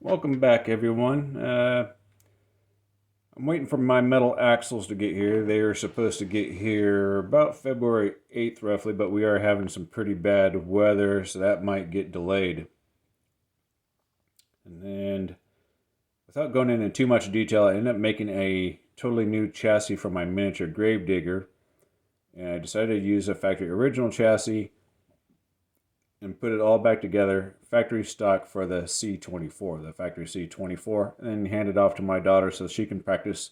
Welcome back, everyone. I'm waiting for my metal axles to get here. They are supposed to get here about February 8th, roughly, but we are having some pretty bad weather, so that might get delayed. And then, without going into too much detail, I ended up making a totally new chassis for my miniature gravedigger. And I decided to use a factory original chassis and put it all back together, factory stock for the C24, the factory C24, and then hand it off to my daughter so she can practice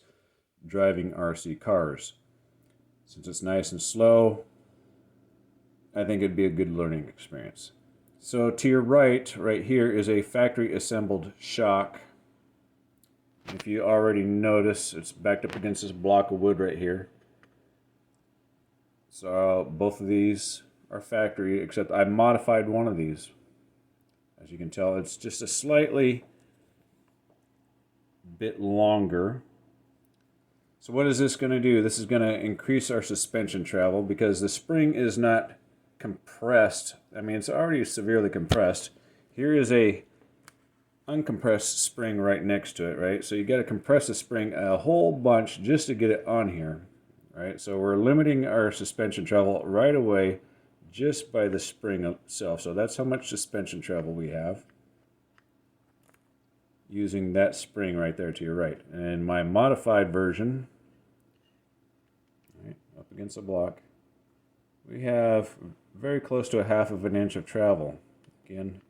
driving RC cars. Since it's nice and slow, I think it'd be a good learning experience. So to your right here, is a factory assembled shock. If you already notice, it's backed up against this block of wood right here. So both of these are factory, except I modified one of these. As you can tell, it's just a slightly bit longer. So what is this going to do? This is going to increase our suspension travel because the spring is not compressed. I mean, it's already severely compressed. Here is a uncompressed spring right next to it, right? So you got to compress the spring a whole bunch just to get it on here, right? So we're limiting our suspension travel right away just by the spring itself. So that's how much suspension travel we have using that spring right there to your right. And my modified version, right, up against the block, we have very close to a half of an inch of travel. Again,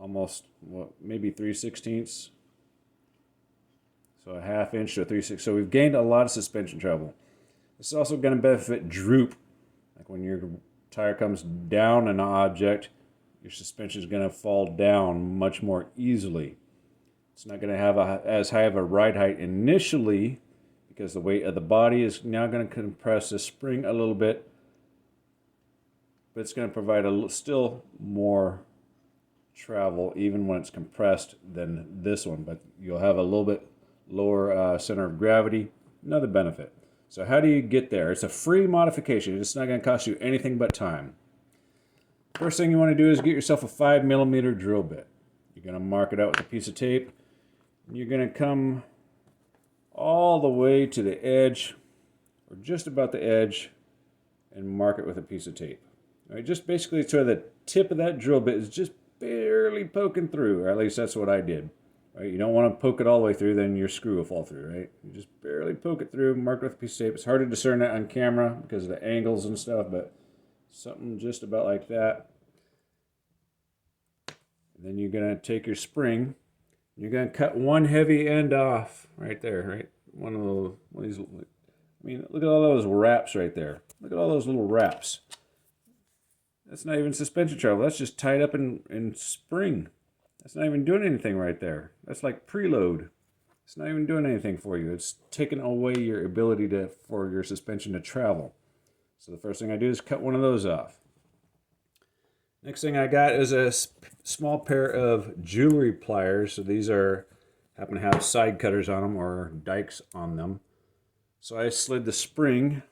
almost, what, maybe 3/16. So a half inch to a 3/16. So we've gained a lot of suspension travel. This is also going to benefit droop. Like when your tire comes down an object, your suspension is going to fall down much more easily. It's not going to have as high of a ride height initially because the weight of the body is now going to compress the spring a little bit, but it's going to provide still more travel even when it's compressed than this one, but you'll have a little bit lower center of gravity. Another benefit. So how do you get there? It's a free modification. It's not going to cost you anything but time. First thing you want to do is get yourself a 5mm drill bit. You're going to mark it out with a piece of tape. You're going to come all the way to the edge, or just about the edge, and mark it with a piece of tape. All right, just basically so the tip of that drill bit is just barely poking through, or at least that's what I did. Right, you don't want to poke it all the way through, then your screw will fall through, right? You just barely poke it through, mark it with a piece of tape. It's hard to discern that on camera because of the angles and stuff, but something just about like that. And then you're going to take your spring. You're going to cut one heavy end off right there, right? One of these, I mean, look at all those wraps right there. Look at all those little wraps. That's not even suspension travel. That's just tied up in spring. That's not even doing anything right there. That's like preload. It's not even doing anything for you. It's taking away your ability for your suspension to travel. So the first thing I do is cut one of those off. Next thing I got is a small pair of jewelry pliers. So these happen to have side cutters on them or dikes on them. So I slid the spring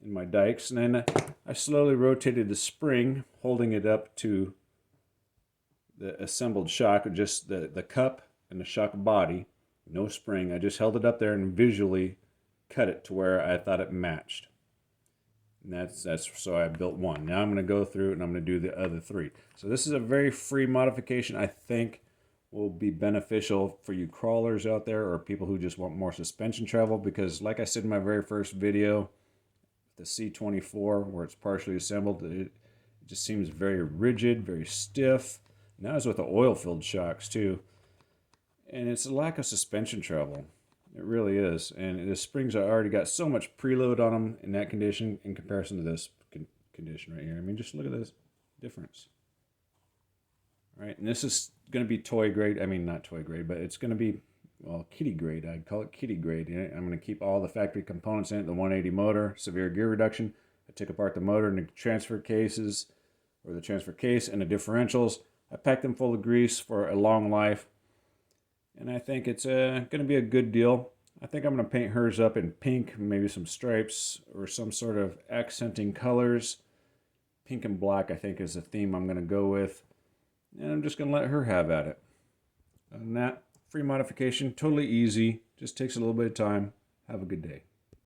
in my dikes, and then I slowly rotated the spring, holding it up to the assembled shock, just the cup and the shock body, no spring. I just held it up there and visually cut it to where I thought it matched. And that's so I built one. Now I'm going to go through and I'm going to do the other three. So this is a very free modification I think will be beneficial for you crawlers out there or people who just want more suspension travel, because like I said in my very first video, the C24 where it's partially assembled, it just seems very rigid, very stiff. Now it's with the oil-filled shocks too. And it's a lack of suspension travel. It really is. And the springs are already got so much preload on them in that condition in comparison to this condition right here. I mean, just look at this difference. All right, and this is going to be toy grade. I mean, not toy grade, but it's going to be, well, kiddie grade. I'd call it kiddie grade. I'm going to keep all the factory components in it. The 180 motor, severe gear reduction. I took apart the motor and the transfer cases, or the transfer case and the differentials. I packed them full of grease for a long life. And I think it's going to be a good deal. I think I'm going to paint hers up in pink, maybe some stripes or some sort of accenting colors. Pink and black, I think, is the theme I'm going to go with. And I'm just going to let her have at it. Other than that, free modification, totally easy. Just takes a little bit of time. Have a good day.